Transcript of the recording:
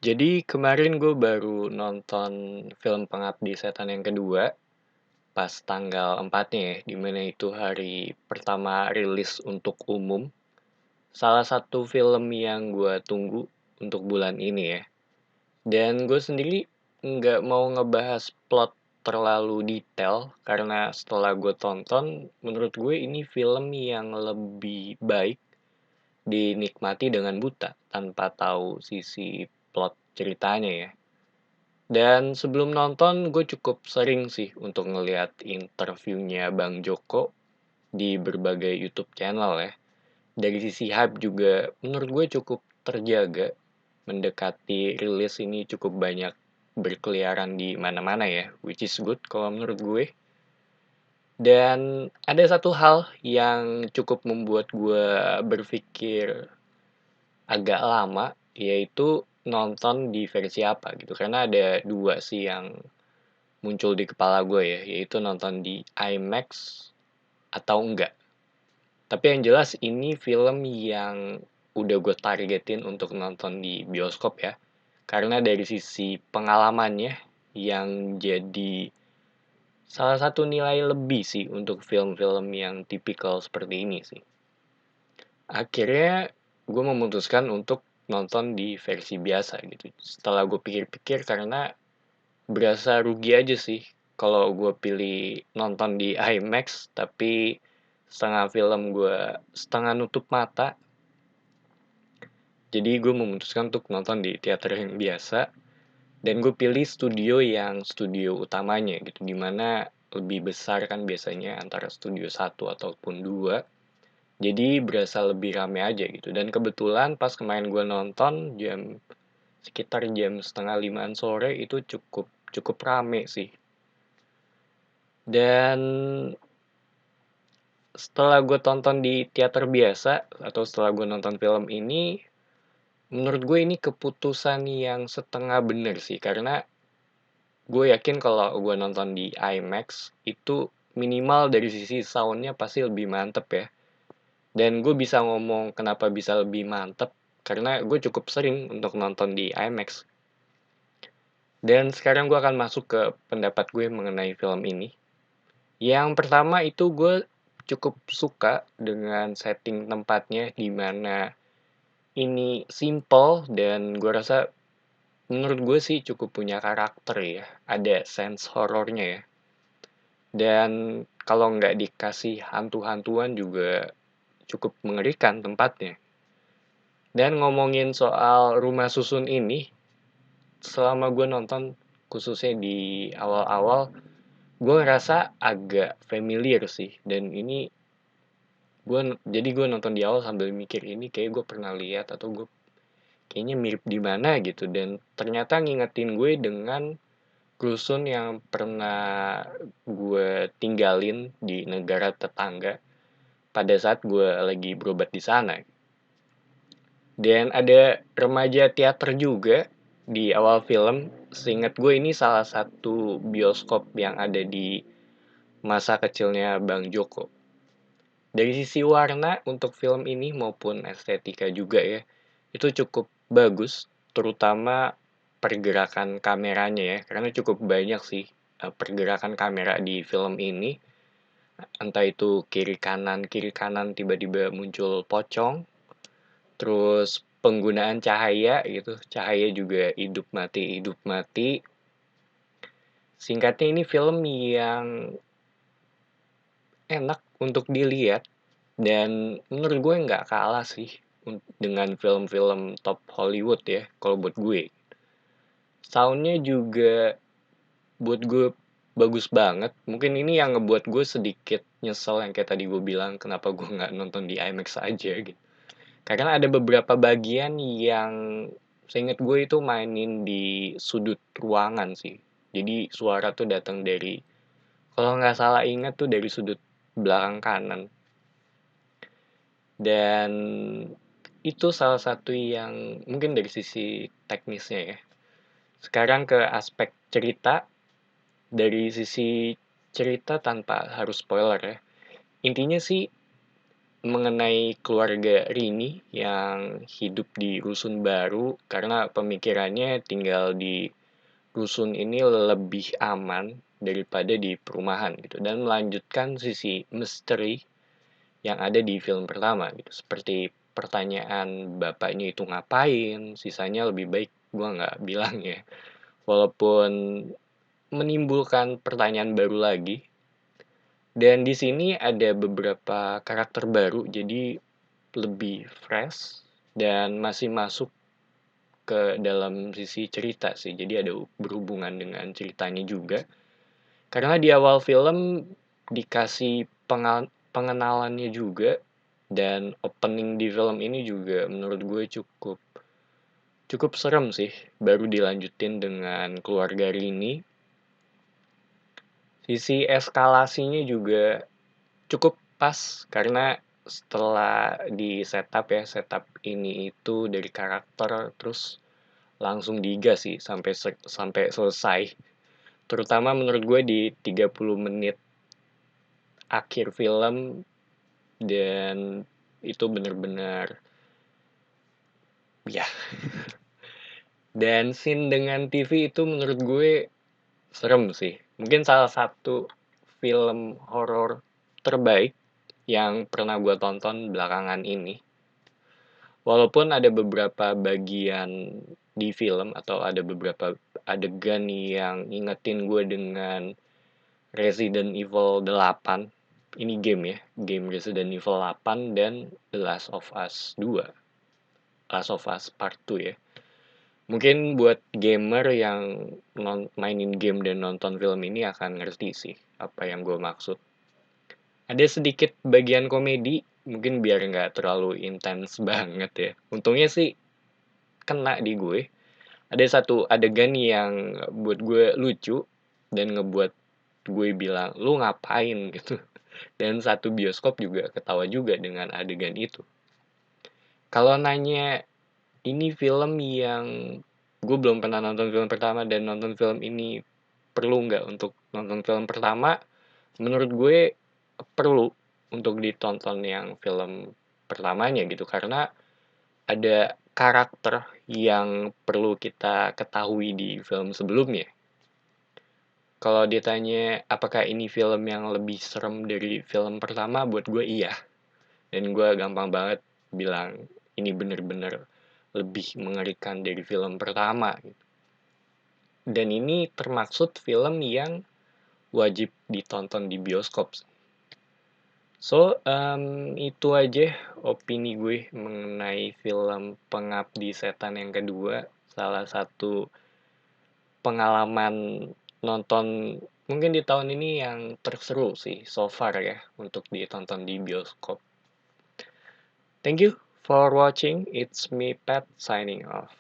Jadi kemarin gue baru nonton film Pengabdi Setan yang kedua pas tanggal 4-nya ya, dimana itu hari pertama rilis untuk umum. Salah satu film yang gue tunggu untuk bulan ini ya. Dan gue sendiri nggak mau ngebahas plot terlalu detail karena setelah gue tonton, menurut gue ini film yang lebih baik dinikmati dengan buta tanpa tahu sisi plot ceritanya ya. Dan sebelum nonton, gue cukup sering sih untuk ngeliat interviewnya Bang Joko di berbagai YouTube channel ya. Dari sisi hype juga, menurut gue cukup terjaga. Mendekati rilis ini cukup banyak berkeliaran di mana-mana ya, which is good kalau menurut gue. Dan ada satu hal yang cukup membuat gue berpikir agak lama, yaitu nonton di versi apa gitu. Karena ada dua sih yang muncul di kepala gue ya, yaitu nonton di IMAX atau enggak. Tapi yang jelas ini film yang udah gue targetin untuk nonton di bioskop ya. Karena dari sisi pengalamannya yang jadi salah satu nilai lebih sih untuk film-film yang tipikal seperti ini sih. Akhirnya gue memutuskan untuk nonton di versi biasa gitu. Setelah gue pikir-pikir karena berasa rugi aja sih kalau gue pilih nonton di IMAX tapi setengah film gue setengah nutup mata. Jadi gue memutuskan untuk nonton di teater yang biasa dan gue pilih studio yang studio utamanya gitu, dimana lebih besar kan biasanya antara studio satu ataupun 2. Jadi berasa lebih rame aja gitu. Dan kebetulan pas kemarin gue nonton sekitar jam setengah 5-an sore itu cukup cukup rame sih. Dan setelah gue tonton di teater biasa atau setelah gue nonton film ini, menurut gue ini keputusan yang setengah bener sih. Karena gue yakin kalau gue nonton di IMAX itu minimal dari sisi soundnya pasti lebih mantep ya. Dan gue bisa ngomong kenapa bisa lebih mantep karena gue cukup sering untuk nonton di IMAX. Dan sekarang gue akan masuk ke pendapat gue mengenai film ini. Yang pertama itu gue cukup suka dengan setting tempatnya di mana ini simple dan gue rasa menurut gue sih cukup punya karakter ya. Ada sense horornya ya. Dan kalau nggak dikasih hantu-hantuan juga cukup mengerikan tempatnya. Dan ngomongin soal rumah susun ini, selama gue nonton khususnya di awal-awal, gue ngerasa agak familiar sih. Dan ini gue nonton di awal sambil mikir ini kayak gue pernah lihat atau gue kayaknya mirip di mana gitu. Dan ternyata ngingetin gue dengan rusun yang pernah gue tinggalin di negara tetangga pada saat gue lagi berobat di sana. Dan ada remaja teater juga di awal film. Seingat gue ini salah satu bioskop yang ada di masa kecilnya Bang Joko. Dari sisi warna untuk film ini maupun estetika juga ya, itu cukup bagus, terutama pergerakan kameranya ya, karena cukup banyak sih pergerakan kamera di film ini. Entah itu kiri kanan tiba-tiba muncul pocong, terus penggunaan cahaya gitu, cahaya juga hidup mati. Singkatnya ini film yang enak untuk dilihat dan menurut gue nggak kalah sih dengan film-film top Hollywood ya kalau buat gue. Soundnya juga buat gue bagus banget. Mungkin ini yang ngebuat gue sedikit nyesel yang kayak tadi gue bilang kenapa gue nggak nonton di IMAX aja gitu. Karena ada beberapa bagian yang seingat gue itu mainin di sudut ruangan sih. Jadi suara tuh datang dari, kalau nggak salah ingat tuh dari sudut belakang kanan. Dan itu salah satu yang mungkin dari sisi teknisnya ya. Sekarang ke aspek cerita, dari sisi cerita tanpa harus spoiler ya. Intinya sih mengenai keluarga Rini yang hidup di rusun baru karena pemikirannya tinggal di rusun ini lebih aman daripada di perumahan gitu, dan melanjutkan sisi misteri yang ada di film pertama gitu. Seperti pertanyaan bapaknya itu ngapain, sisanya lebih baik gua nggak bilang ya. Walaupun menimbulkan pertanyaan baru lagi. Dan di sini ada beberapa karakter baru, jadi lebih fresh dan masih masuk ke dalam sisi cerita sih. Jadi ada berhubungan dengan ceritanya juga. Karena di awal film dikasih pengenalannya juga, dan opening di film ini juga menurut gue cukup cukup serem sih. Baru dilanjutin dengan keluarga Rini. Sisi eskalasinya juga cukup pas karena setelah di setup ya, setup ini itu dari karakter terus langsung digas sih sampai selesai. Terutama menurut gue di 30 menit akhir film, dan itu bener-bener ya. Dan scene dengan TV itu menurut gue serem sih. Mungkin salah satu film horor terbaik yang pernah gue tonton belakangan ini. Walaupun ada beberapa bagian di film atau ada beberapa adegan yang ngingetin gue dengan Resident Evil 8. Ini game ya, game Resident Evil 8 dan The Last of Us 2. Last of Us Part 2 ya. Mungkin buat gamer yang mainin game dan nonton film ini akan ngerti sih apa yang gue maksud. Ada sedikit bagian komedi, mungkin biar nggak terlalu intens banget ya. Untungnya sih kena di gue. Ada satu adegan yang buat gue lucu dan ngebuat gue bilang, lu ngapain gitu. Dan satu bioskop juga ketawa juga dengan adegan itu. Kalau nanya ini film yang gue belum pernah nonton film pertama dan nonton film ini perlu nggak untuk nonton film pertama, menurut gue perlu untuk ditonton yang film pertamanya gitu, karena ada karakter yang perlu kita ketahui di film sebelumnya. Kalau ditanya apakah ini film yang lebih serem dari film pertama, buat gue iya. Dan gue gampang banget bilang ini bener-bener lebih mengerikan dari film pertama. Dan ini termaksud film yang wajib ditonton di bioskop. So, itu aja opini gue mengenai film Pengabdi Setan yang kedua. Salah satu pengalaman nonton mungkin di tahun ini yang terseru sih so far ya untuk ditonton di bioskop. Thank you for watching. It's me, Pat, signing off.